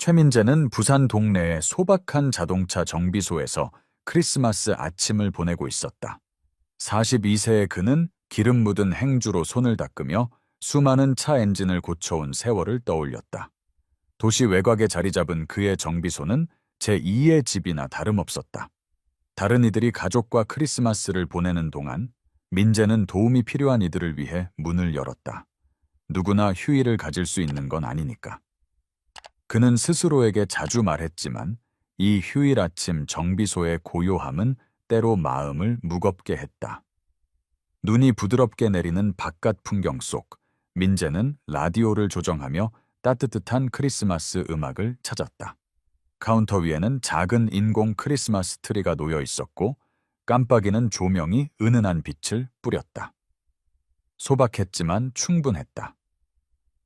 최민재는 부산 동네의 소박한 자동차 정비소에서 크리스마스 아침을 보내고 있었다. 42세의 그는 기름 묻은 행주로 손을 닦으며 수많은 차 엔진을 고쳐온 세월을 떠올렸다. 도시 외곽에 자리 잡은 그의 정비소는 제2의 집이나 다름없었다. 다른 이들이 가족과 크리스마스를 보내는 동안 민재는 도움이 필요한 이들을 위해 문을 열었다. 누구나 휴일을 가질 수 있는 건 아니니까. 그는 스스로에게 자주 말했지만 이 휴일 아침 정비소의 고요함은 때로 마음을 무겁게 했다. 눈이 부드럽게 내리는 바깥 풍경 속 민재는 라디오를 조정하며 따뜻한 크리스마스 음악을 찾았다. 카운터 위에는 작은 인공 크리스마스 트리가 놓여 있었고 깜빡이는 조명이 은은한 빛을 뿌렸다. 소박했지만 충분했다.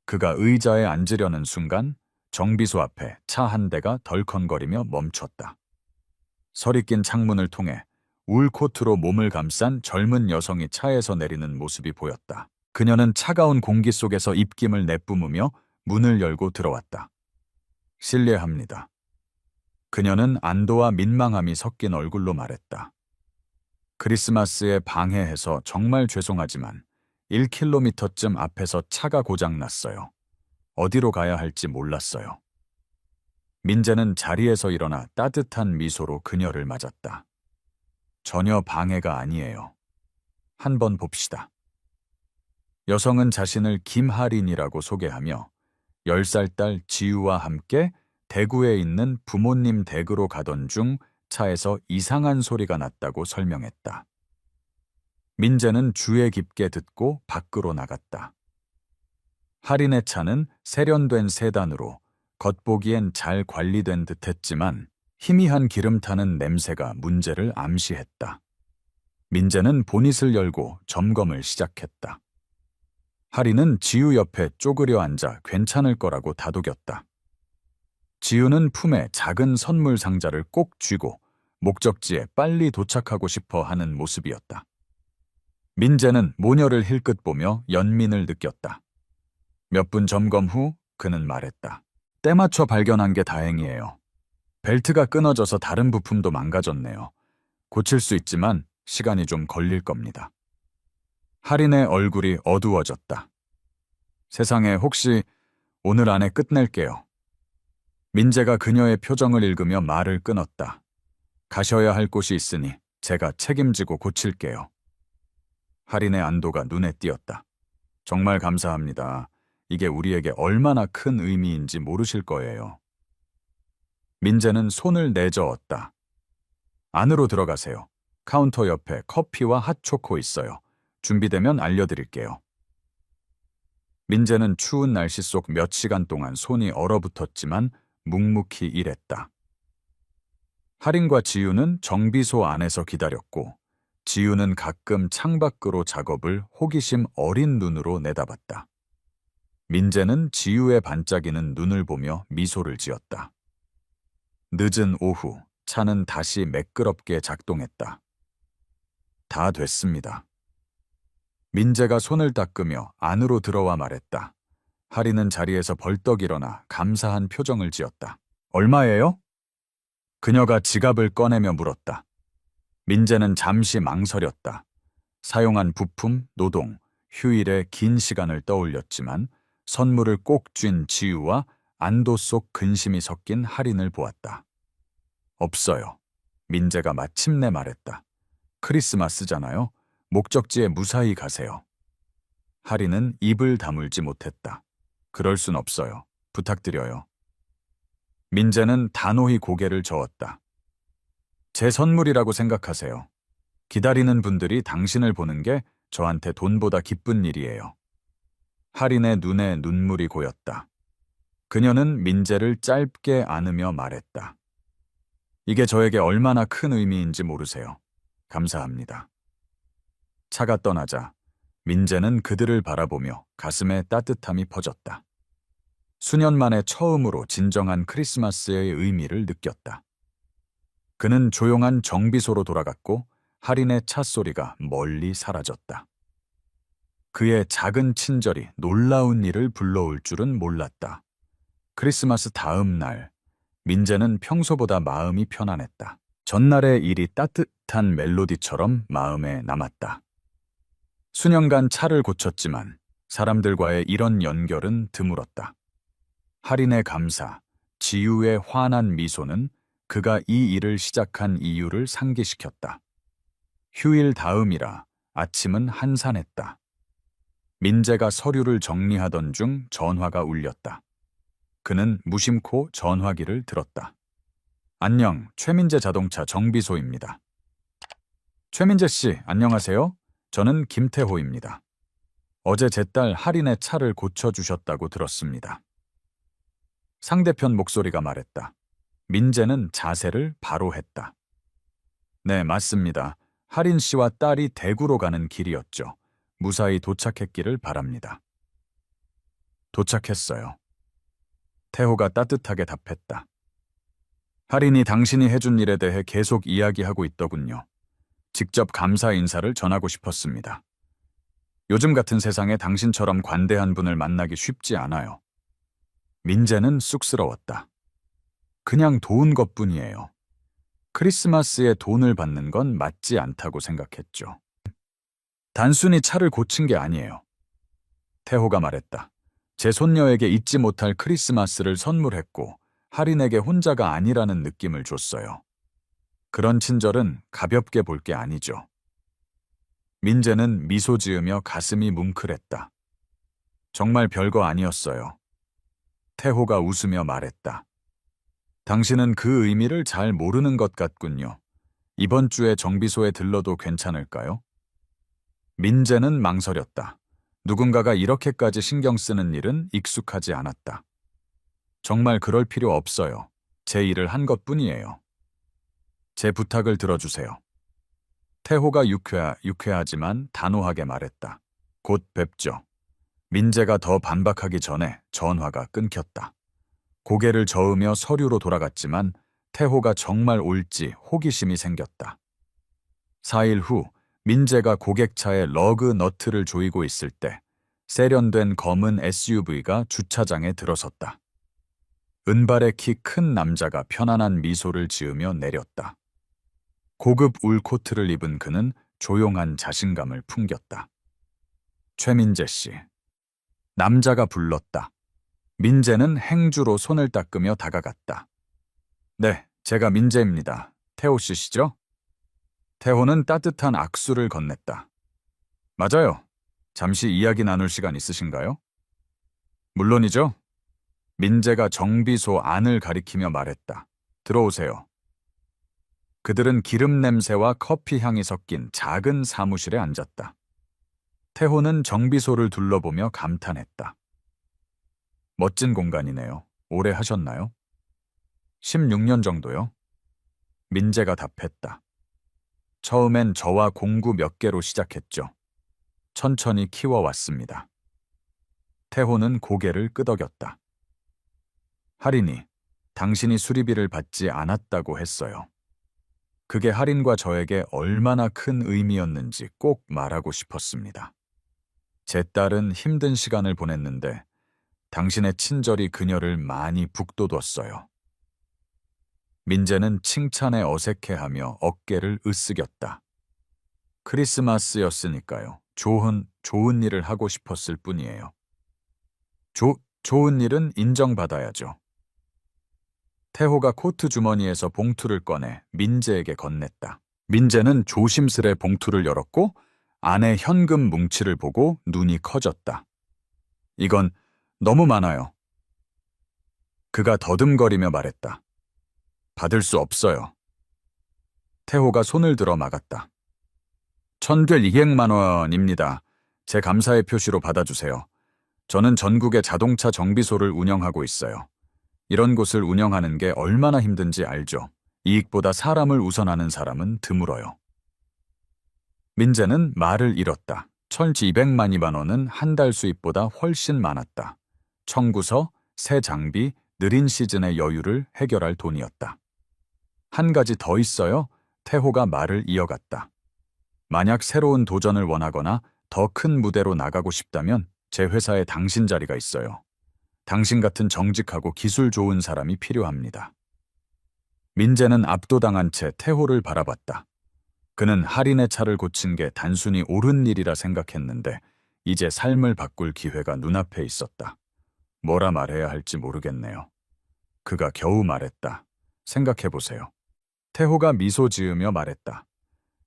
그가 의자에 앉으려는 순간 정비소 앞에 차 한 대가 덜컹거리며 멈췄다. 서리 낀 창문을 통해 울 코트로 몸을 감싼 젊은 여성이 차에서 내리는 모습이 보였다. 그녀는 차가운 공기 속에서 입김을 내뿜으며 문을 열고 들어왔다. 실례합니다. 그녀는 안도와 민망함이 섞인 얼굴로 말했다. 크리스마스에 방해해서 정말 죄송하지만 1km쯤 앞에서 차가 고장났어요. 어디로 가야 할지 몰랐어요. 민재는 자리에서 일어나 따뜻한 미소로 그녀를 맞았다. 전혀 방해가 아니에요. 한번 봅시다. 여성은 자신을 김하린이라고 소개하며 10살 딸 지유와 함께 대구에 있는 부모님 댁으로 가던 중 차에서 이상한 소리가 났다고 설명했다. 민재는 주의 깊게 듣고 밖으로 나갔다. 할인의 차는 세련된 세단으로 겉보기엔 잘 관리된 듯했지만 희미한 기름 타는 냄새가 문제를 암시했다. 민재는 보닛을 열고 점검을 시작했다. 할인은 지유 옆에 쪼그려 앉아 괜찮을 거라고 다독였다. 지유는 품에 작은 선물 상자를 꼭 쥐고 목적지에 빨리 도착하고 싶어 하는 모습이었다. 민재는 모녀를 힐끗 보며 연민을 느꼈다. 몇 분 점검 후 그는 말했다. 때 맞춰 발견한 게 다행이에요. 벨트가 끊어져서 다른 부품도 망가졌네요. 고칠 수 있지만 시간이 좀 걸릴 겁니다. 할인의 얼굴이 어두워졌다. 세상에, 혹시 오늘 안에 끝낼게요. 민재가 그녀의 표정을 읽으며 말을 끊었다. 가셔야 할 곳이 있으니 제가 책임지고 고칠게요. 할인의 안도가 눈에 띄었다. 정말 감사합니다. 이게 우리에게 얼마나 큰 의미인지 모르실 거예요. 민재는 손을 내저었다. 안으로 들어가세요. 카운터 옆에 커피와 핫초코 있어요. 준비되면 알려드릴게요. 민재는 추운 날씨 속 몇 시간 동안 손이 얼어붙었지만 묵묵히 일했다. 할인과 지유는 정비소 안에서 기다렸고 지유는 가끔 창밖으로 작업을 호기심 어린 눈으로 내다봤다. 민재는 지유의 반짝이는 눈을 보며 미소를 지었다. 늦은 오후, 차는 다시 매끄럽게 작동했다. 다 됐습니다. 민재가 손을 닦으며 안으로 들어와 말했다. 할인은 자리에서 벌떡 일어나 감사한 표정을 지었다. 얼마예요? 그녀가 지갑을 꺼내며 물었다. 민재는 잠시 망설였다. 사용한 부품, 노동, 휴일의 긴 시간을 떠올렸지만 선물을 꼭 쥔 지유와 안도 속 근심이 섞인 할인을 보았다. 없어요. 민재가 마침내 말했다. 크리스마스잖아요. 목적지에 무사히 가세요. 할인은 입을 다물지 못했다. 그럴 순 없어요. 부탁드려요. 민재는 단호히 고개를 저었다. 제 선물이라고 생각하세요. 기다리는 분들이 당신을 보는 게 저한테 돈보다 기쁜 일이에요. 할인의 눈에 눈물이 고였다. 그녀는 민재를 짧게 안으며 말했다. 이게 저에게 얼마나 큰 의미인지 모르세요. 감사합니다. 차가 떠나자 민재는 그들을 바라보며 가슴에 따뜻함이 퍼졌다. 수년 만에 처음으로 진정한 크리스마스의 의미를 느꼈다. 그는 조용한 정비소로 돌아갔고 할인의 차 소리가 멀리 사라졌다. 그의 작은 친절이 놀라운 일을 불러올 줄은 몰랐다. 크리스마스 다음 날, 민재는 평소보다 마음이 편안했다. 전날의 일이 따뜻한 멜로디처럼 마음에 남았다. 수년간 차를 고쳤지만 사람들과의 이런 연결은 드물었다. 할인의 감사, 지우의 환한 미소는 그가 이 일을 시작한 이유를 상기시켰다. 휴일 다음이라 아침은 한산했다. 민재가 서류를 정리하던 중 전화가 울렸다. 그는 무심코 전화기를 들었다. 안녕, 최민재 자동차 정비소입니다. 최민재 씨, 안녕하세요. 저는 김태호입니다. 어제 제 딸 할인의 차를 고쳐주셨다고 들었습니다. 상대편 목소리가 말했다. 민재는 자세를 바로 했다. 네, 맞습니다. 할인 씨와 딸이 대구로 가는 길이었죠. 무사히 도착했기를 바랍니다. 도착했어요. 태호가 따뜻하게 답했다. 할인이 당신이 해준 일에 대해 계속 이야기하고 있더군요. 직접 감사 인사를 전하고 싶었습니다. 요즘 같은 세상에 당신처럼 관대한 분을 만나기 쉽지 않아요. 민재는 쑥스러웠다. 그냥 도운 것뿐이에요. 크리스마스에 돈을 받는 건 맞지 않다고 생각했죠. 단순히 차를 고친 게 아니에요. 태호가 말했다. 제 손녀에게 잊지 못할 크리스마스를 선물했고 할인에게 혼자가 아니라는 느낌을 줬어요. 그런 친절은 가볍게 볼 게 아니죠. 민재는 미소 지으며 가슴이 뭉클했다. 정말 별거 아니었어요. 태호가 웃으며 말했다. 당신은 그 의미를 잘 모르는 것 같군요. 이번 주에 정비소에 들러도 괜찮을까요? 민재는 망설였다. 누군가가 이렇게까지 신경 쓰는 일은 익숙하지 않았다. 정말 그럴 필요 없어요. 제 일을 한 것뿐이에요. 제 부탁을 들어주세요. 태호가 유쾌하지만 단호하게 말했다. 곧 뵙죠. 민재가 더 반박하기 전에 전화가 끊겼다. 고개를 저으며 서류로 돌아갔지만 태호가 정말 올지 호기심이 생겼다. 4일 후 민재가 고객차에 러그 너트를 조이고 있을 때 세련된 검은 SUV가 주차장에 들어섰다. 은발의 키 큰 남자가 편안한 미소를 지으며 내렸다. 고급 울 코트를 입은 그는 조용한 자신감을 풍겼다. 최민재 씨. 남자가 불렀다. 민재는 행주로 손을 닦으며 다가갔다. 네, 제가 민재입니다. 태호 씨시죠? 태호는 따뜻한 악수를 건넸다. 맞아요. 잠시 이야기 나눌 시간 있으신가요? 물론이죠. 민재가 정비소 안을 가리키며 말했다. 들어오세요. 그들은 기름 냄새와 커피 향이 섞인 작은 사무실에 앉았다. 태호는 정비소를 둘러보며 감탄했다. 멋진 공간이네요. 오래 하셨나요? 16년 정도요. 민재가 답했다. 처음엔 저와 공구 몇 개로 시작했죠. 천천히 키워왔습니다. 태호는 고개를 끄덕였다. 할인이 당신이 수리비를 받지 않았다고 했어요. 그게 할인과 저에게 얼마나 큰 의미였는지 꼭 말하고 싶었습니다. 제 딸은 힘든 시간을 보냈는데 당신의 친절이 그녀를 많이 북돋웠어요. 민재는 칭찬에 어색해하며 어깨를 으쓱였다. 크리스마스였으니까요. 좋은 일을 하고 싶었을 뿐이에요. 좋은 일은 인정받아야죠. 태호가 코트 주머니에서 봉투를 꺼내 민재에게 건넸다. 민재는 조심스레 봉투를 열었고 안에 현금 뭉치를 보고 눈이 커졌다. 이건 너무 많아요. 그가 더듬거리며 말했다. 받을 수 없어요. 태호가 손을 들어 막았다. 1,200만 원입니다. 제 감사의 표시로 받아주세요. 저는 전국의 자동차 정비소를 운영하고 있어요. 이런 곳을 운영하는 게 얼마나 힘든지 알죠. 이익보다 사람을 우선하는 사람은 드물어요. 민재는 말을 잃었다. 1,200만 원은 한 달 수입보다 훨씬 많았다. 청구서, 새 장비, 느린 시즌의 여유를 해결할 돈이었다. 한 가지 더 있어요. 태호가 말을 이어갔다. 만약 새로운 도전을 원하거나 더 큰 무대로 나가고 싶다면 제 회사에 당신 자리가 있어요. 당신 같은 정직하고 기술 좋은 사람이 필요합니다. 민재는 압도당한 채 태호를 바라봤다. 그는 할인의 차를 고친 게 단순히 옳은 일이라 생각했는데 이제 삶을 바꿀 기회가 눈앞에 있었다. 뭐라 말해야 할지 모르겠네요. 그가 겨우 말했다. 생각해보세요. 태호가 미소 지으며 말했다.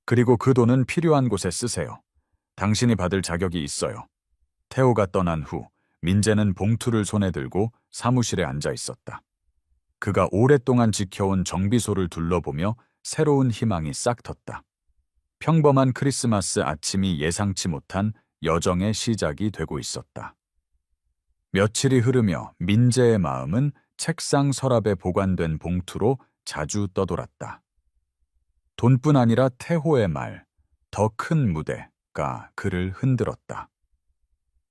그리고 그 돈은 필요한 곳에 쓰세요. 당신이 받을 자격이 있어요. 태호가 떠난 후 민재는 봉투를 손에 들고 사무실에 앉아 있었다. 그가 오랫동안 지켜온 정비소를 둘러보며 새로운 희망이 싹 텄다. 평범한 크리스마스 아침이 예상치 못한 여정의 시작이 되고 있었다. 며칠이 흐르며 민재의 마음은 책상 서랍에 보관된 봉투로 자주 떠돌았다. 돈뿐 아니라 태호의 말, 더 큰 무대가 그를 흔들었다.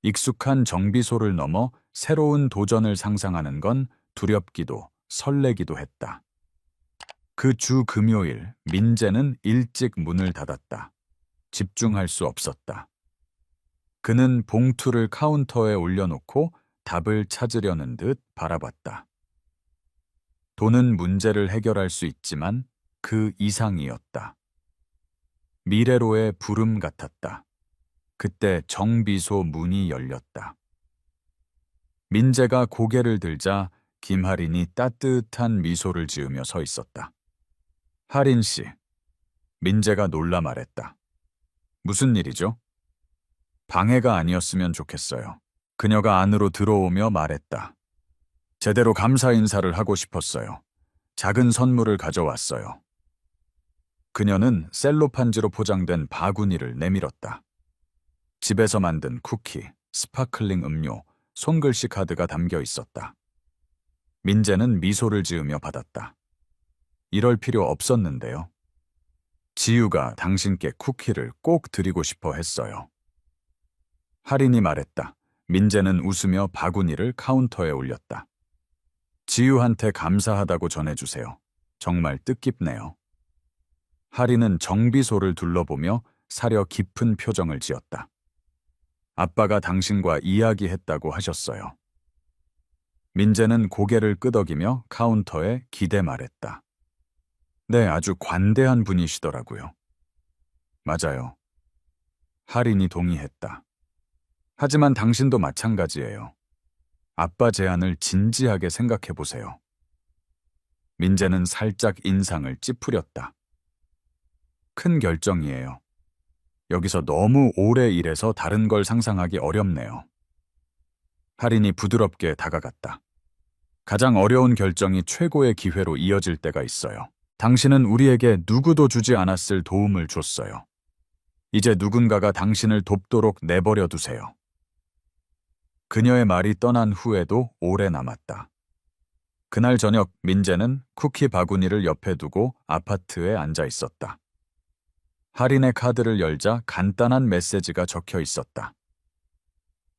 익숙한 정비소를 넘어 새로운 도전을 상상하는 건 두렵기도 설레기도 했다. 그 주 금요일, 민재는 일찍 문을 닫았다. 집중할 수 없었다. 그는 봉투를 카운터에 올려놓고 답을 찾으려는 듯 바라봤다. 돈은 문제를 해결할 수 있지만 그 이상이었다. 미래로의 부름 같았다. 그때 정비소 문이 열렸다. 민재가 고개를 들자 김할인이 따뜻한 미소를 지으며 서 있었다. 할인 씨, 민재가 놀라 말했다. 무슨 일이죠? 방해가 아니었으면 좋겠어요. 그녀가 안으로 들어오며 말했다. 제대로 감사 인사를 하고 싶었어요. 작은 선물을 가져왔어요. 그녀는 셀로판지로 포장된 바구니를 내밀었다. 집에서 만든 쿠키, 스파클링 음료, 손글씨 카드가 담겨 있었다. 민재는 미소를 지으며 받았다. 이럴 필요 없었는데요. 지유가 당신께 쿠키를 꼭 드리고 싶어 했어요. 할인이 말했다. 민재는 웃으며 바구니를 카운터에 올렸다. 지유한테 감사하다고 전해주세요. 정말 뜻깊네요. 할인은 정비소를 둘러보며 사려 깊은 표정을 지었다. 아빠가 당신과 이야기했다고 하셨어요. 민재는 고개를 끄덕이며 카운터에 기대 말했다. 네, 아주 관대한 분이시더라고요. 맞아요. 할인이 동의했다. 하지만 당신도 마찬가지예요. 아빠 제안을 진지하게 생각해 보세요. 민재는 살짝 인상을 찌푸렸다. 큰 결정이에요. 여기서 너무 오래 일해서 다른 걸 상상하기 어렵네요. 할인이 부드럽게 다가갔다. 가장 어려운 결정이 최고의 기회로 이어질 때가 있어요. 당신은 우리에게 누구도 주지 않았을 도움을 줬어요. 이제 누군가가 당신을 돕도록 내버려 두세요. 그녀의 말이 떠난 후에도 오래 남았다. 그날 저녁 민재는 쿠키 바구니를 옆에 두고 아파트에 앉아 있었다. 할인의 카드를 열자 간단한 메시지가 적혀 있었다.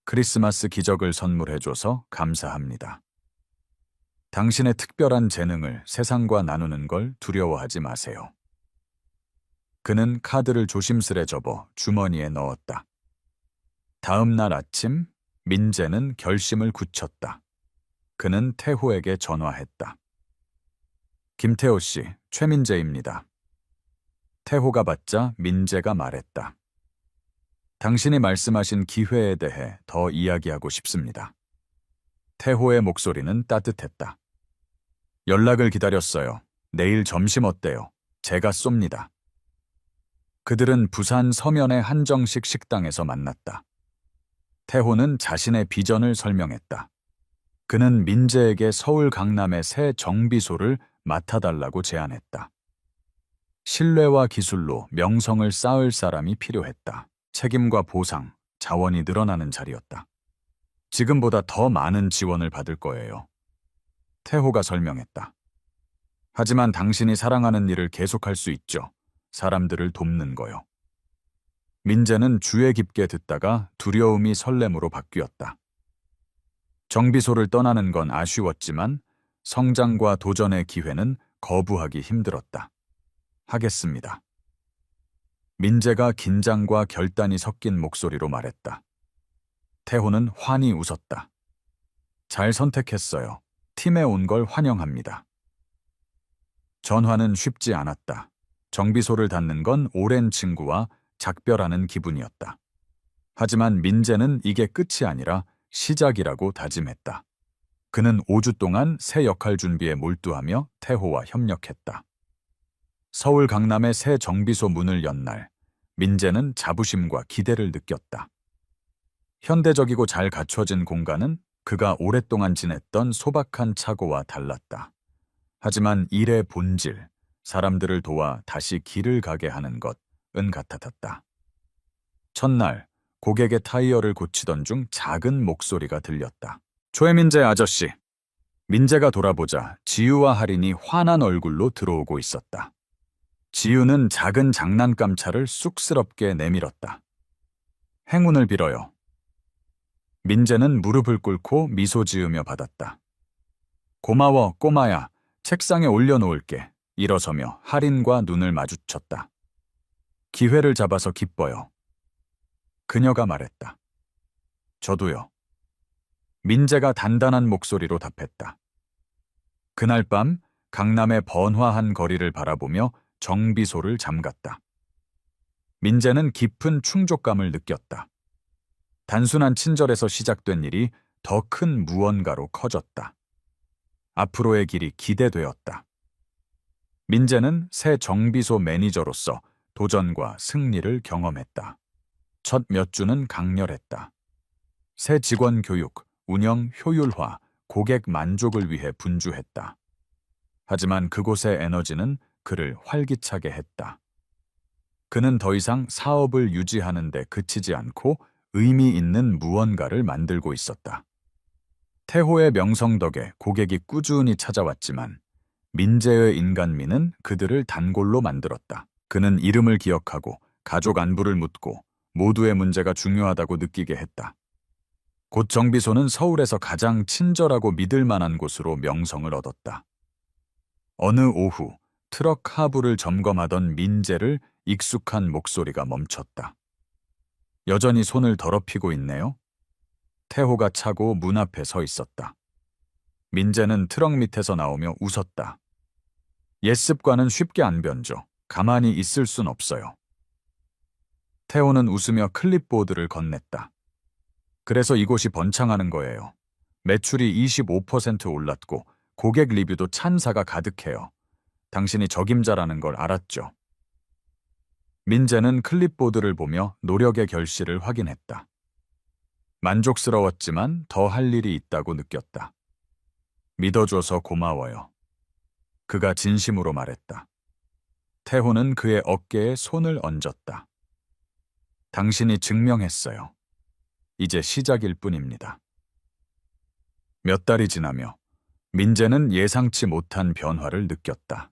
크리스마스 기적을 선물해줘서 감사합니다. 당신의 특별한 재능을 세상과 나누는 걸 두려워하지 마세요. 그는 카드를 조심스레 접어 주머니에 넣었다. 다음 날 아침 민재는 결심을 굳혔다. 그는 태호에게 전화했다. 김태호 씨, 최민재입니다. 태호가 받자 민재가 말했다. 당신이 말씀하신 기회에 대해 더 이야기하고 싶습니다. 태호의 목소리는 따뜻했다. 연락을 기다렸어요. 내일 점심 어때요? 제가 쏩니다. 그들은 부산 서면의 한정식 식당에서 만났다. 태호는 자신의 비전을 설명했다. 그는 민재에게 서울 강남의 새 정비소를 맡아달라고 제안했다. 신뢰와 기술로 명성을 쌓을 사람이 필요했다. 책임과 보상, 자원이 늘어나는 자리였다. 지금보다 더 많은 지원을 받을 거예요. 태호가 설명했다. 하지만 당신이 사랑하는 일을 계속할 수 있죠. 사람들을 돕는 거요. 민재는 주의 깊게 듣다가 두려움이 설렘으로 바뀌었다. 정비소를 떠나는 건 아쉬웠지만 성장과 도전의 기회는 거부하기 힘들었다. 하겠습니다. 민재가 긴장과 결단이 섞인 목소리로 말했다. 태호는 환히 웃었다. 잘 선택했어요. 팀에 온 걸 환영합니다. 전화는 쉽지 않았다. 정비소를 닫는 건 오랜 친구와 작별하는 기분이었다. 하지만 민재는 이게 끝이 아니라 시작이라고 다짐했다. 그는 5주 동안 새 역할 준비에 몰두하며 태호와 협력했다. 서울 강남의 새 정비소 문을 연 날, 민재는 자부심과 기대를 느꼈다. 현대적이고 잘 갖춰진 공간은 그가 오랫동안 지냈던 소박한 차고와 달랐다. 하지만 일의 본질, 사람들을 도와 다시 길을 가게 하는 것은 같았다. 첫날, 고객의 타이어를 고치던 중 작은 목소리가 들렸다. 조혜민재 아저씨. 민재가 돌아보자 지유와 할인이 환한 얼굴로 들어오고 있었다. 지유는 작은 장난감 차를 쑥스럽게 내밀었다. 행운을 빌어요. 민재는 무릎을 꿇고 미소 지으며 받았다. 고마워, 꼬마야. 책상에 올려놓을게. 일어서며 할인과 눈을 마주쳤다. 기회를 잡아서 기뻐요. 그녀가 말했다. 저도요. 민재가 단단한 목소리로 답했다. 그날 밤 강남의 번화한 거리를 바라보며 정비소를 잠갔다. 민재는 깊은 충족감을 느꼈다. 단순한 친절에서 시작된 일이 더 큰 무언가로 커졌다. 앞으로의 길이 기대되었다. 민재는 새 정비소 매니저로서 도전과 승리를 경험했다. 첫 몇 주는 강렬했다. 새 직원 교육, 운영 효율화, 고객 만족을 위해 분주했다. 하지만 그곳의 에너지는 그를 활기차게 했다. 그는 더 이상 사업을 유지하는 데 그치지 않고 의미 있는 무언가를 만들고 있었다. 태호의 명성 덕에 고객이 꾸준히 찾아왔지만 민재의 인간미는 그들을 단골로 만들었다. 그는 이름을 기억하고 가족 안부를 묻고 모두의 문제가 중요하다고 느끼게 했다. 곧 정비소는 서울에서 가장 친절하고 믿을 만한 곳으로 명성을 얻었다. 어느 오후 트럭 하부를 점검하던 민재를 익숙한 목소리가 멈췄다. 여전히 손을 더럽히고 있네요. 태호가 차고 문 앞에 서 있었다. 민재는 트럭 밑에서 나오며 웃었다. 옛 습관은 쉽게 안 변죠. 가만히 있을 순 없어요. 태호는 웃으며 클립보드를 건넸다. 그래서 이곳이 번창하는 거예요. 매출이 25% 올랐고 고객 리뷰도 찬사가 가득해요. 당신이 적임자라는 걸 알았죠. 민재는 클립보드를 보며 노력의 결실을 확인했다. 만족스러웠지만 더 할 일이 있다고 느꼈다. 믿어줘서 고마워요. 그가 진심으로 말했다. 태호는 그의 어깨에 손을 얹었다. 당신이 증명했어요. 이제 시작일 뿐입니다. 몇 달이 지나며 민재는 예상치 못한 변화를 느꼈다.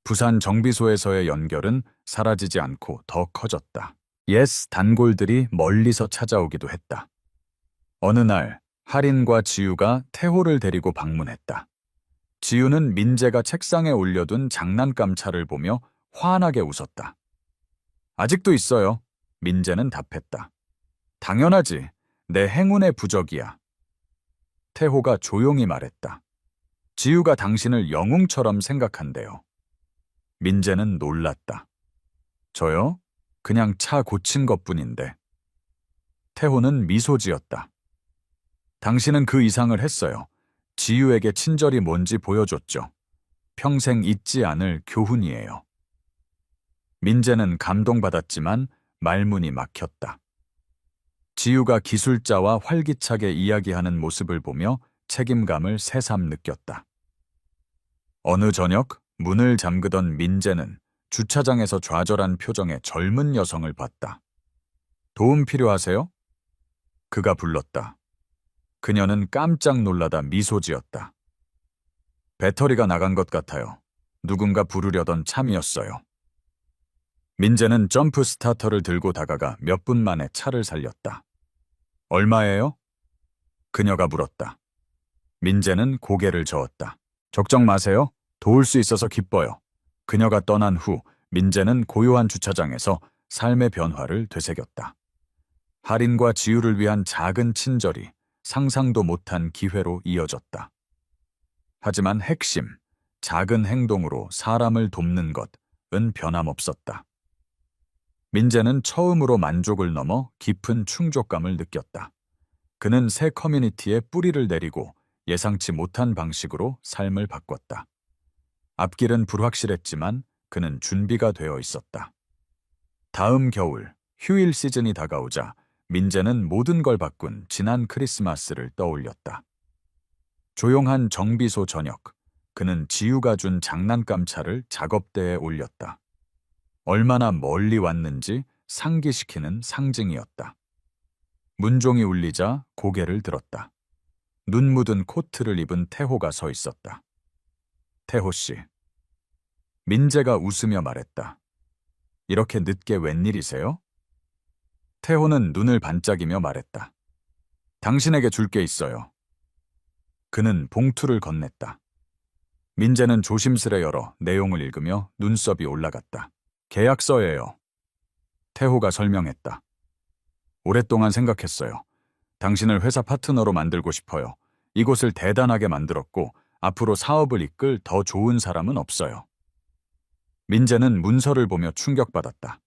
부산 정비소에서의 연결은 사라지지 않고 더 커졌다. 옛 단골들이 멀리서 찾아오기도 했다. 어느 날 할인과 지유가 태호를 데리고 방문했다. 지유는 민재가 책상에 올려둔 장난감 차를 보며 환하게 웃었다. 아직도 있어요. 민재는 답했다. 당연하지. 내 행운의 부적이야. 태호가 조용히 말했다. 지유가 당신을 영웅처럼 생각한대요. 민재는 놀랐다. 저요? 그냥 차 고친 것뿐인데. 태호는 미소 지었다. 당신은 그 이상을 했어요. 지유에게 친절이 뭔지 보여줬죠. 평생 잊지 않을 교훈이에요. 민재는 감동받았지만 말문이 막혔다. 지유가 기술자와 활기차게 이야기하는 모습을 보며 책임감을 새삼 느꼈다. 어느 저녁 문을 잠그던 민재는 주차장에서 좌절한 표정의 젊은 여성을 봤다. 도움 필요하세요? 그가 불렀다. 그녀는 깜짝 놀라다 미소 지었다. 배터리가 나간 것 같아요. 누군가 부르려던 참이었어요. 민재는 점프 스타터를 들고 다가가 몇 분 만에 차를 살렸다. 얼마예요? 그녀가 물었다. 민재는 고개를 저었다. 걱정 마세요. 도울 수 있어서 기뻐요. 그녀가 떠난 후 민재는 고요한 주차장에서 삶의 변화를 되새겼다. 할인과 지유를 위한 작은 친절이 상상도 못한 기회로 이어졌다. 하지만 핵심, 작은 행동으로 사람을 돕는 것은 변함없었다. 민재는 처음으로 만족을 넘어 깊은 충족감을 느꼈다. 그는 새 커뮤니티에 뿌리를 내리고 예상치 못한 방식으로 삶을 바꿨다. 앞길은 불확실했지만 그는 준비가 되어 있었다. 다음 겨울, 휴일 시즌이 다가오자 민재는 모든 걸 바꾼 지난 크리스마스를 떠올렸다. 조용한 정비소 저녁, 그는 지우가 준 장난감 차를 작업대에 올렸다. 얼마나 멀리 왔는지 상기시키는 상징이었다. 문종이 울리자 고개를 들었다. 눈 묻은 코트를 입은 태호가 서 있었다. 태호 씨. 민재가 웃으며 말했다. 이렇게 늦게 웬일이세요? 태호는 눈을 반짝이며 말했다. 당신에게 줄 게 있어요. 그는 봉투를 건넸다. 민재는 조심스레 열어 내용을 읽으며 눈썹이 올라갔다. 계약서예요. 태호가 설명했다. 오랫동안 생각했어요. 당신을 회사 파트너로 만들고 싶어요. 이곳을 대단하게 만들었고 앞으로 사업을 이끌 더 좋은 사람은 없어요. 민재는 문서를 보며 충격받았다.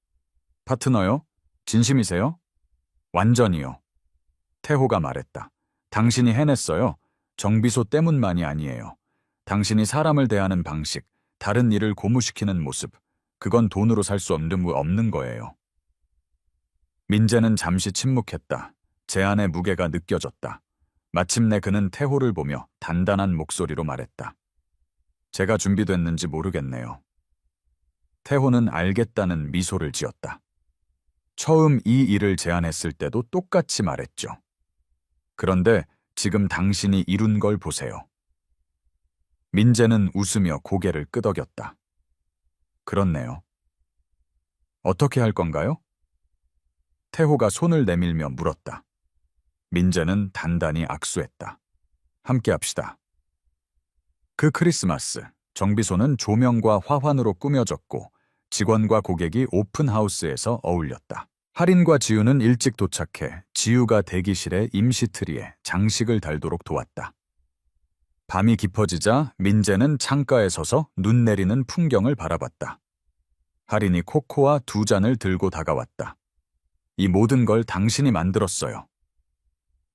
파트너요? 진심이세요? 완전히요. 태호가 말했다. 당신이 해냈어요. 정비소 때문만이 아니에요. 당신이 사람을 대하는 방식, 다른 일을 고무시키는 모습, 그건 돈으로 살 수 없는 거예요. 민재는 잠시 침묵했다. 제안의 무게가 느껴졌다. 마침내 그는 태호를 보며 단단한 목소리로 말했다. 제가 준비됐는지 모르겠네요. 태호는 알겠다는 미소를 지었다. 처음 이 일을 제안했을 때도 똑같이 말했죠. 그런데 지금 당신이 이룬 걸 보세요. 민재는 웃으며 고개를 끄덕였다. 그렇네요. 어떻게 할 건가요? 태호가 손을 내밀며 물었다. 민재는 단단히 악수했다. 함께 합시다. 그 크리스마스, 정비소는 조명과 화환으로 꾸며졌고 직원과 고객이 오픈하우스에서 어울렸다. 할인과 지우는 일찍 도착해 지우가 대기실의 임시트리에 장식을 달도록 도왔다. 밤이 깊어지자 민재는 창가에 서서 눈 내리는 풍경을 바라봤다. 할인이 코코아 2잔을 들고 다가왔다. 이 모든 걸 당신이 만들었어요.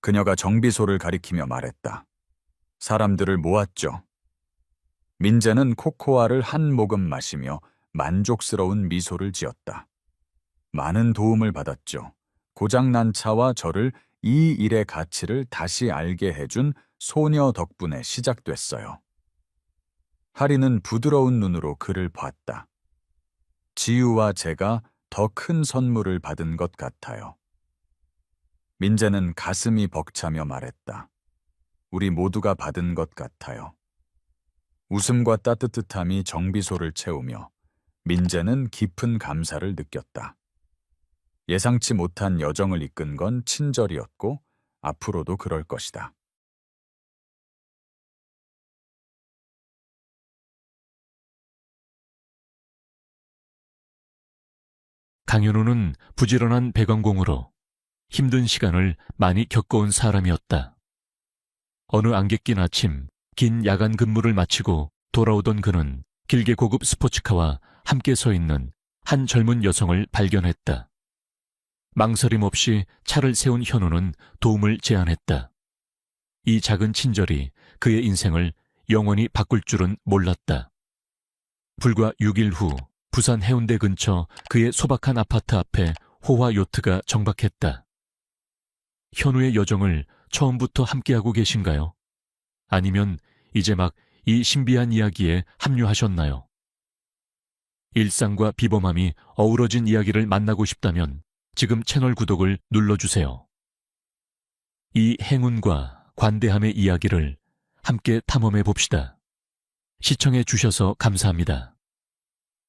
그녀가 정비소를 가리키며 말했다. 사람들을 모았죠. 민재는 코코아를 한 모금 마시며 만족스러운 미소를 지었다. 많은 도움을 받았죠. 고장난 차와 저를 이 일의 가치를 다시 알게 해준 소녀 덕분에 시작됐어요. 하리는 부드러운 눈으로 그를 봤다. 지우와 제가 더 큰 선물을 받은 것 같아요. 민재는 가슴이 벅차며 말했다. 우리 모두가 받은 것 같아요. 웃음과 따뜻함이 정비소를 채우며 민재는 깊은 감사를 느꼈다. 예상치 못한 여정을 이끈 건 친절이었고 앞으로도 그럴 것이다. 강현우는 부지런한 배관공으로 힘든 시간을 많이 겪어온 사람이었다. 어느 안개 낀 아침, 긴 야간 근무를 마치고 돌아오던 그는 길게 고급 스포츠카와 함께 서 있는 한 젊은 여성을 발견했다. 망설임 없이 차를 세운 현우는 도움을 제안했다. 이 작은 친절이 그의 인생을 영원히 바꿀 줄은 몰랐다. 불과 6일 후 부산 해운대 근처 그의 소박한 아파트 앞에 호화 요트가 정박했다. 현우의 여정을 처음부터 함께하고 계신가요? 아니면 이제 막 이 신비한 이야기에 합류하셨나요? 일상과 비범함이 어우러진 이야기를 만나고 싶다면 지금 채널 구독을 눌러주세요. 이 행운과 관대함의 이야기를 함께 탐험해 봅시다. 시청해 주셔서 감사합니다.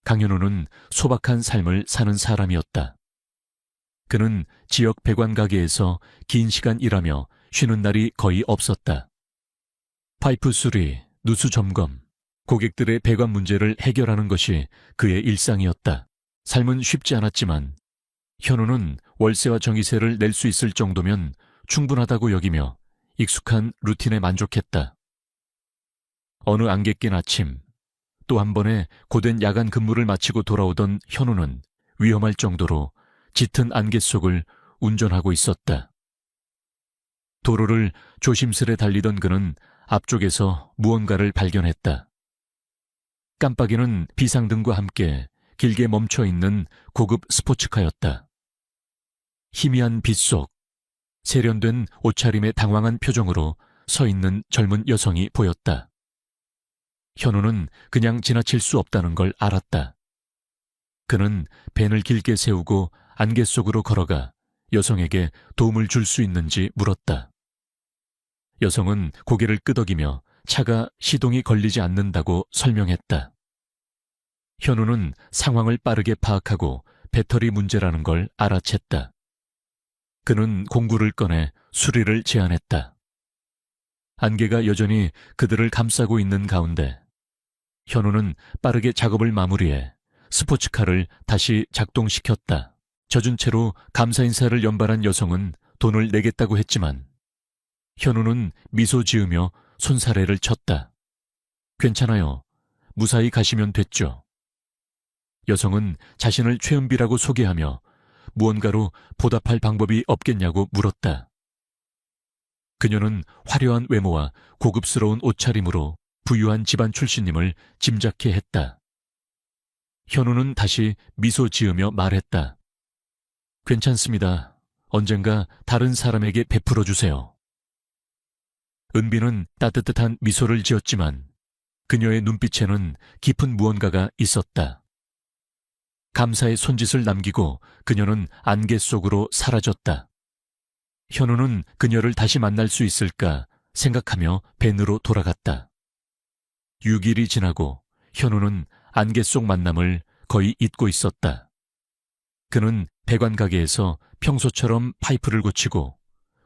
강현우는 소박한 삶을 사는 사람이었다. 그는 지역 배관 가게에서 긴 시간 일하며 쉬는 날이 거의 없었다. 파이프 수리, 누수 점검, 고객들의 배관 문제를 해결하는 것이 그의 일상이었다. 삶은 쉽지 않았지만 현우는 월세와 전기세를 낼 수 있을 정도면 충분하다고 여기며 익숙한 루틴에 만족했다. 어느 안개 낀 아침, 또 한 번의 고된 야간 근무를 마치고 돌아오던 현우는 위험할 정도로 짙은 안개 속을 운전하고 있었다. 도로를 조심스레 달리던 그는 앞쪽에서 무언가를 발견했다. 깜빡이는 비상등과 함께 길게 멈춰 있는 고급 스포츠카였다. 희미한 빛 속 세련된 옷차림에 당황한 표정으로 서 있는 젊은 여성이 보였다. 현우는 그냥 지나칠 수 없다는 걸 알았다. 그는 벤을 길게 세우고 안개 속으로 걸어가 여성에게 도움을 줄 수 있는지 물었다. 여성은 고개를 끄덕이며 차가 시동이 걸리지 않는다고 설명했다. 현우는 상황을 빠르게 파악하고 배터리 문제라는 걸 알아챘다. 그는 공구를 꺼내 수리를 제안했다. 안개가 여전히 그들을 감싸고 있는 가운데 현우는 빠르게 작업을 마무리해 스포츠카를 다시 작동시켰다. 젖은 채로 감사 인사를 연발한 여성은 돈을 내겠다고 했지만 현우는 미소 지으며 손사래를 쳤다. 괜찮아요. 무사히 가시면 됐죠. 여성은 자신을 최은비라고 소개하며 무언가로 보답할 방법이 없겠냐고 물었다. 그녀는 화려한 외모와 고급스러운 옷차림으로 부유한 집안 출신임을 짐작해 했다. 현우는 다시 미소 지으며 말했다. 괜찮습니다. 언젠가 다른 사람에게 베풀어 주세요. 은비는 따뜻한 미소를 지었지만 그녀의 눈빛에는 깊은 무언가가 있었다. 감사의 손짓을 남기고 그녀는 안개 속으로 사라졌다. 현우는 그녀를 다시 만날 수 있을까 생각하며 벤으로 돌아갔다. 6일이 지나고 현우는 안개 속 만남을 거의 잊고 있었다. 그는 배관 가게에서 평소처럼 파이프를 고치고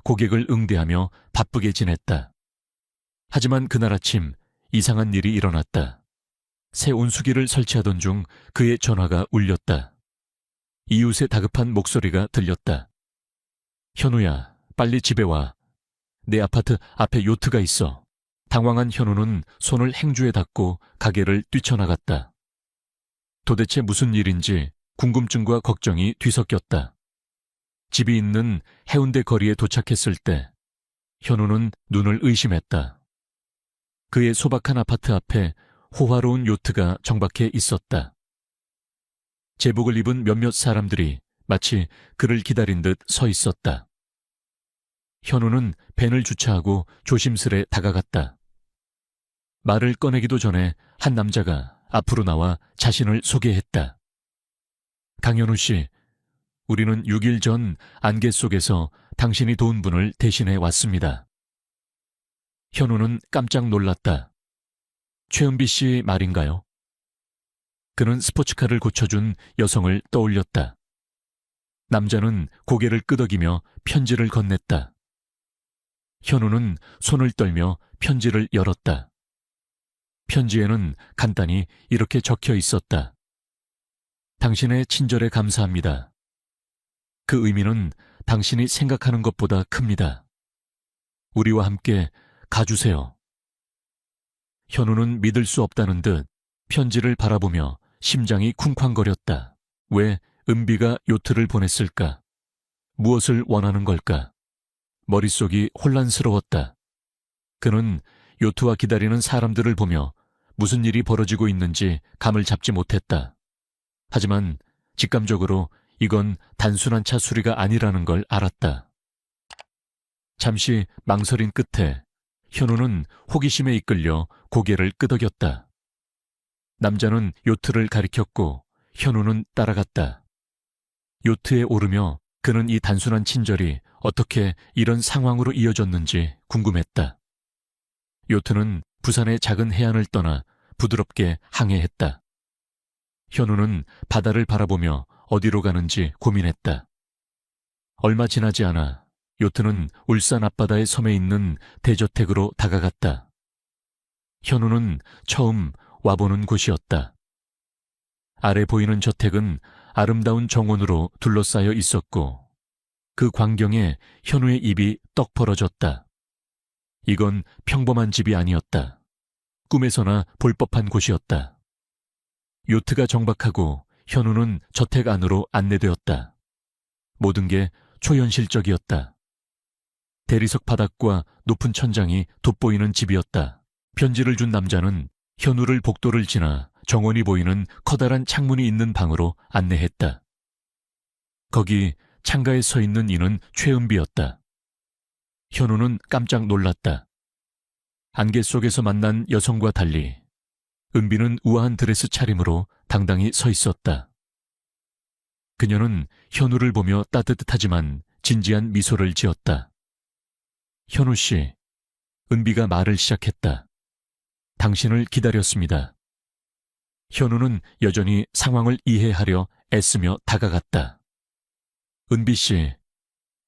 고객을 응대하며 바쁘게 지냈다. 하지만 그날 아침 이상한 일이 일어났다. 새 온수기를 설치하던 중 그의 전화가 울렸다. 이웃의 다급한 목소리가 들렸다. 현우야, 빨리 집에 와. 내 아파트 앞에 요트가 있어. 당황한 현우는 손을 행주에 닿고 가게를 뛰쳐나갔다. 도대체 무슨 일인지 궁금증과 걱정이 뒤섞였다. 집이 있는 해운대 거리에 도착했을 때 현우는 눈을 의심했다. 그의 소박한 아파트 앞에 호화로운 요트가 정박해 있었다. 제복을 입은 몇몇 사람들이 마치 그를 기다린 듯 서 있었다. 현우는 벤을 주차하고 조심스레 다가갔다. 말을 꺼내기도 전에 한 남자가 앞으로 나와 자신을 소개했다. 강현우 씨, 우리는 6일 전 안개 속에서 당신이 도운 분을 대신해 왔습니다. 현우는 깜짝 놀랐다. 최은비 씨 말인가요? 그는 스포츠카를 고쳐준 여성을 떠올렸다. 남자는 고개를 끄덕이며 편지를 건넸다. 현우는 손을 떨며 편지를 열었다. 편지에는 간단히 이렇게 적혀 있었다. 당신의 친절에 감사합니다. 그 의미는 당신이 생각하는 것보다 큽니다. 우리와 함께 가주세요. 현우는 믿을 수 없다는 듯 편지를 바라보며 심장이 쿵쾅거렸다. 왜 은비가 요트를 보냈을까? 무엇을 원하는 걸까? 머릿속이 혼란스러웠다. 그는 요트와 기다리는 사람들을 보며 무슨 일이 벌어지고 있는지 감을 잡지 못했다. 하지만 직감적으로 이건 단순한 차 수리가 아니라는 걸 알았다. 잠시 망설인 끝에 현우는 호기심에 이끌려 고개를 끄덕였다. 남자는 요트를 가리켰고 현우는 따라갔다. 요트에 오르며 그는 이 단순한 친절이 어떻게 이런 상황으로 이어졌는지 궁금했다. 요트는 부산의 작은 해안을 떠나 부드럽게 항해했다. 현우는 바다를 바라보며 어디로 가는지 고민했다. 얼마 지나지 않아 요트는 울산 앞바다의 섬에 있는 대저택으로 다가갔다. 현우는 처음 와보는 곳이었다. 아래 보이는 저택은 아름다운 정원으로 둘러싸여 있었고 그 광경에 현우의 입이 떡 벌어졌다. 이건 평범한 집이 아니었다. 꿈에서나 볼 법한 곳이었다. 요트가 정박하고 현우는 저택 안으로 안내되었다. 모든 게 초현실적이었다. 대리석 바닥과 높은 천장이 돋보이는 집이었다. 편지를 준 남자는 현우를 복도를 지나 정원이 보이는 커다란 창문이 있는 방으로 안내했다. 거기 창가에 서 있는 이는 최은비였다. 현우는 깜짝 놀랐다. 안개 속에서 만난 여성과 달리 은비는 우아한 드레스 차림으로 당당히 서 있었다. 그녀는 현우를 보며 따뜻하지만 진지한 미소를 지었다. 현우 씨, 은비가 말을 시작했다. 당신을 기다렸습니다. 현우는 여전히 상황을 이해하려 애쓰며 다가갔다. 은비 씨,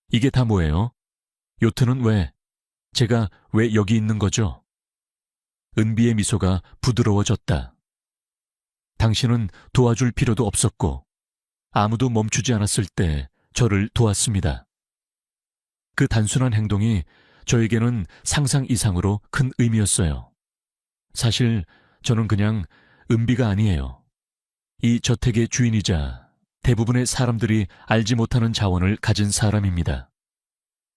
이게 다 뭐예요? 요트는 제가 왜 여기 있는 거죠? 은비의 미소가 부드러워졌다. 당신은 도와줄 필요도 없었고 아무도 멈추지 않았을 때 저를 도왔습니다. 그 단순한 행동이 저에게는 상상 이상으로 큰 의미였어요. 사실 저는 그냥 은비가 아니에요. 이 저택의 주인이자 대부분의 사람들이 알지 못하는 자원을 가진 사람입니다.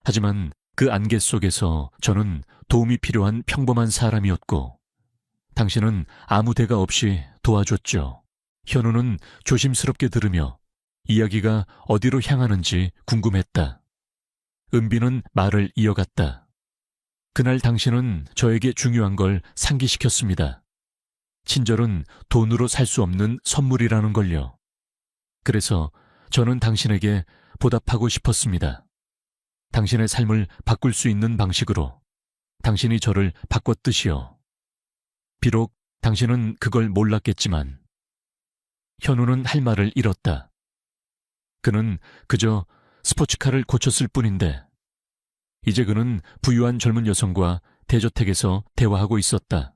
하지만 그 안개 속에서 저는 도움이 필요한 평범한 사람이었고 당신은 아무 대가 없이 도와줬죠. 현우는 조심스럽게 들으며 이야기가 어디로 향하는지 궁금했다. 은비는 말을 이어갔다. 그날 당신은 저에게 중요한 걸 상기시켰습니다. 친절은 돈으로 살 수 없는 선물이라는 걸요. 그래서 저는 당신에게 보답하고 싶었습니다. 당신의 삶을 바꿀 수 있는 방식으로 당신이 저를 바꿨듯이요. 비록 당신은 그걸 몰랐겠지만 현우는 할 말을 잃었다. 그는 그저 스포츠카를 고쳤을 뿐인데 이제 그는 부유한 젊은 여성과 대저택에서 대화하고 있었다.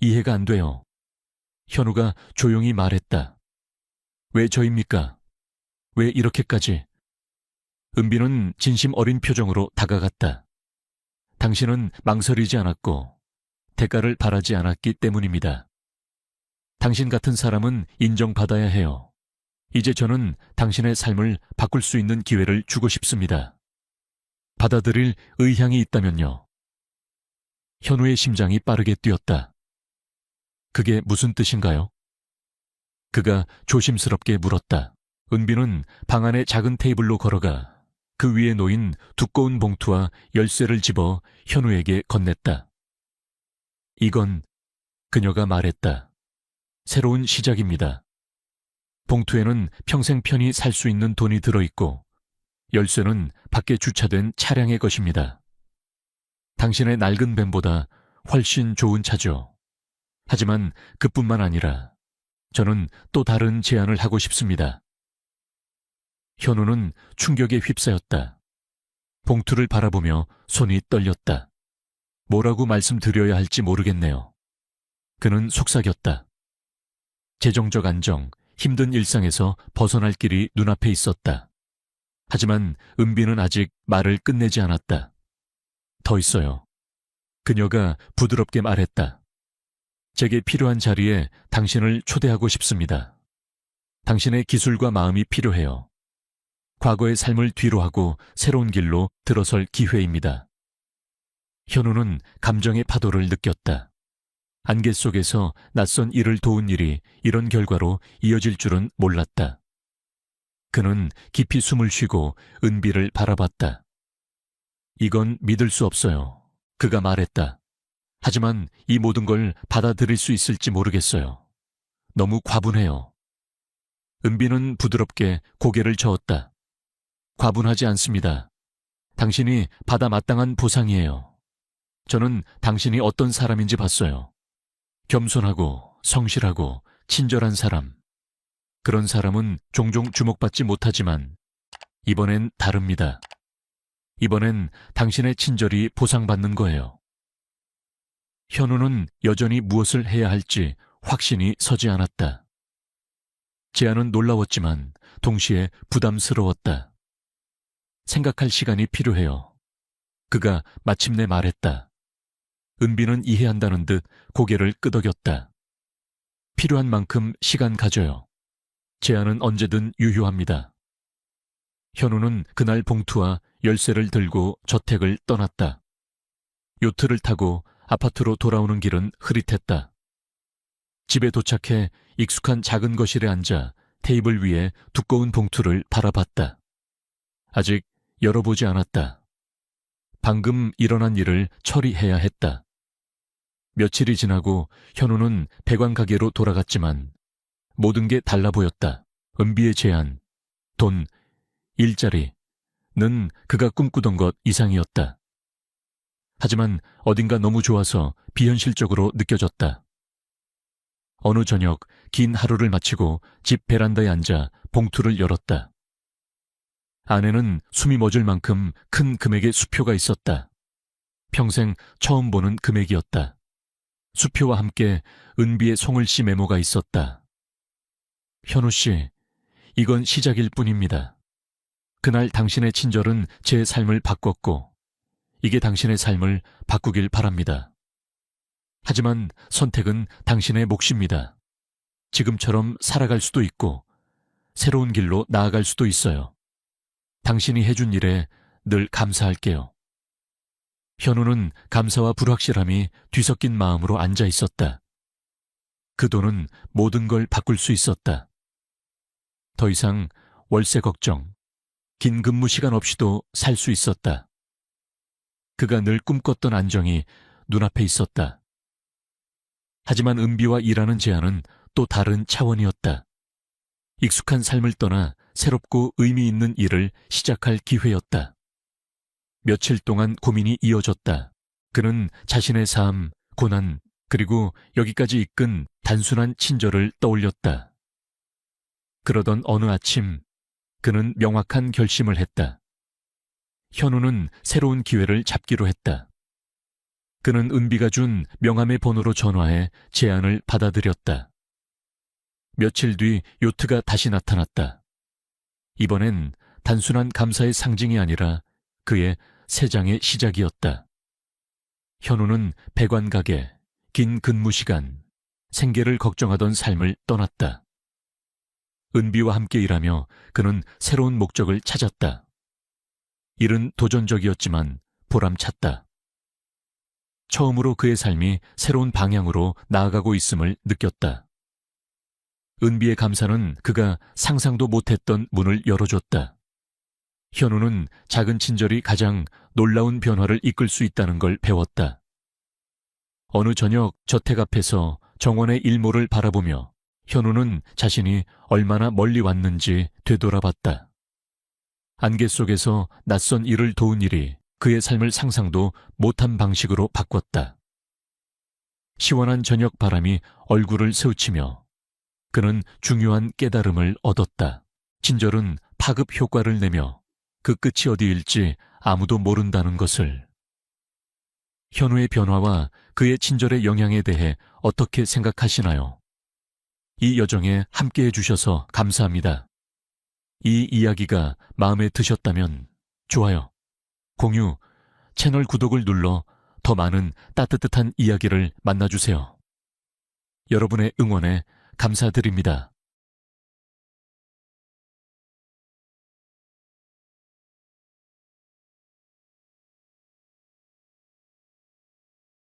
이해가 안 돼요. 현우가 조용히 말했다. 왜 저입니까? 왜 이렇게까지? 은비는 진심 어린 표정으로 다가갔다. 당신은 망설이지 않았고 대가를 바라지 않았기 때문입니다. 당신 같은 사람은 인정받아야 해요. 이제 저는 당신의 삶을 바꿀 수 있는 기회를 주고 싶습니다. 받아들일 의향이 있다면요. 현우의 심장이 빠르게 뛰었다. 그게 무슨 뜻인가요? 그가 조심스럽게 물었다. 은비는 방 안의 작은 테이블로 걸어가 그 위에 놓인 두꺼운 봉투와 열쇠를 집어 현우에게 건넸다. 이건 그녀가 말했다. 새로운 시작입니다. 봉투에는 평생 편히 살 수 있는 돈이 들어있고 열쇠는 밖에 주차된 차량의 것입니다. 당신의 낡은 뱀보다 훨씬 좋은 차죠. 하지만 그뿐만 아니라 저는 또 다른 제안을 하고 싶습니다. 현우는 충격에 휩싸였다. 봉투를 바라보며 손이 떨렸다. 뭐라고 말씀드려야 할지 모르겠네요. 그는 속삭였다. 재정적 안정, 힘든 일상에서 벗어날 길이 눈앞에 있었다. 하지만 은비는 아직 말을 끝내지 않았다. 더 있어요. 그녀가 부드럽게 말했다. 제게 필요한 자리에 당신을 초대하고 싶습니다. 당신의 기술과 마음이 필요해요. 과거의 삶을 뒤로하고 새로운 길로 들어설 기회입니다. 현우는 감정의 파도를 느꼈다. 안개 속에서 낯선 이를 도운 일이 이런 결과로 이어질 줄은 몰랐다. 그는 깊이 숨을 쉬고 은비를 바라봤다. 이건 믿을 수 없어요. 그가 말했다. 하지만 이 모든 걸 받아들일 수 있을지 모르겠어요. 너무 과분해요. 은비는 부드럽게 고개를 저었다. 과분하지 않습니다. 당신이 받아 마땅한 보상이에요. 저는 당신이 어떤 사람인지 봤어요. 겸손하고 성실하고 친절한 사람. 그런 사람은 종종 주목받지 못하지만 이번엔 다릅니다. 이번엔 당신의 친절이 보상받는 거예요. 현우는 여전히 무엇을 해야 할지 확신이 서지 않았다. 제안은 놀라웠지만 동시에 부담스러웠다. 생각할 시간이 필요해요. 그가 마침내 말했다. 은비는 이해한다는 듯 고개를 끄덕였다. 필요한 만큼 시간 가져요. 제안은 언제든 유효합니다. 현우는 그날 봉투와 열쇠를 들고 저택을 떠났다. 요트를 타고 아파트로 돌아오는 길은 흐릿했다. 집에 도착해 익숙한 작은 거실에 앉아 테이블 위에 두꺼운 봉투를 바라봤다. 아직 열어보지 않았다. 방금 일어난 일을 처리해야 했다. 며칠이 지나고 현우는 배관 가게로 돌아갔지만 모든 게 달라 보였다. 은비의 제안, 돈, 일자리는 그가 꿈꾸던 것 이상이었다. 하지만 어딘가 너무 좋아서 비현실적으로 느껴졌다. 어느 저녁 긴 하루를 마치고 집 베란다에 앉아 봉투를 열었다. 안에는 숨이 멎을 만큼 큰 금액의 수표가 있었다. 평생 처음 보는 금액이었다. 수표와 함께 은비의 송을씨 메모가 있었다. 현우 씨, 이건 시작일 뿐입니다. 그날 당신의 친절은 제 삶을 바꿨고 이게 당신의 삶을 바꾸길 바랍니다. 하지만 선택은 당신의 몫입니다. 지금처럼 살아갈 수도 있고 새로운 길로 나아갈 수도 있어요. 당신이 해준 일에 늘 감사할게요. 현우는 감사와 불확실함이 뒤섞인 마음으로 앉아 있었다. 그 돈은 모든 걸 바꿀 수 있었다. 더 이상 월세 걱정, 긴 근무 시간 없이도 살 수 있었다. 그가 늘 꿈꿨던 안정이 눈앞에 있었다. 하지만 은비와 일하는 제안은 또 다른 차원이었다. 익숙한 삶을 떠나 새롭고 의미 있는 일을 시작할 기회였다. 며칠 동안 고민이 이어졌다. 그는 자신의 삶, 고난, 그리고 여기까지 이끈 단순한 친절을 떠올렸다. 그러던 어느 아침, 그는 명확한 결심을 했다. 현우는 새로운 기회를 잡기로 했다. 그는 은비가 준 명함의 번호로 전화해 제안을 받아들였다. 며칠 뒤 요트가 다시 나타났다. 이번엔 단순한 감사의 상징이 아니라 그의 새 장의 시작이었다. 현우는 배관 가게, 긴 근무 시간, 생계를 걱정하던 삶을 떠났다. 은비와 함께 일하며 그는 새로운 목적을 찾았다. 일은 도전적이었지만 보람찼다. 처음으로 그의 삶이 새로운 방향으로 나아가고 있음을 느꼈다. 은비의 감사는 그가 상상도 못했던 문을 열어줬다. 현우는 작은 친절이 가장 놀라운 변화를 이끌 수 있다는 걸 배웠다. 어느 저녁 저택 앞에서 정원의 일몰을 바라보며 현우는 자신이 얼마나 멀리 왔는지 되돌아봤다. 안개 속에서 낯선 일을 도운 일이 그의 삶을 상상도 못한 방식으로 바꿨다. 시원한 저녁 바람이 얼굴을 스우치며 그는 중요한 깨달음을 얻었다. 친절은 파급 효과를 내며 그 끝이 어디일지 아무도 모른다는 것을. 현우의 변화와 그의 친절의 영향에 대해 어떻게 생각하시나요? 이 여정에 함께해 주셔서 감사합니다. 이 이야기가 마음에 드셨다면 좋아요, 공유, 채널 구독을 눌러 더 많은 따뜻한 이야기를 만나주세요. 여러분의 응원에 감사드립니다.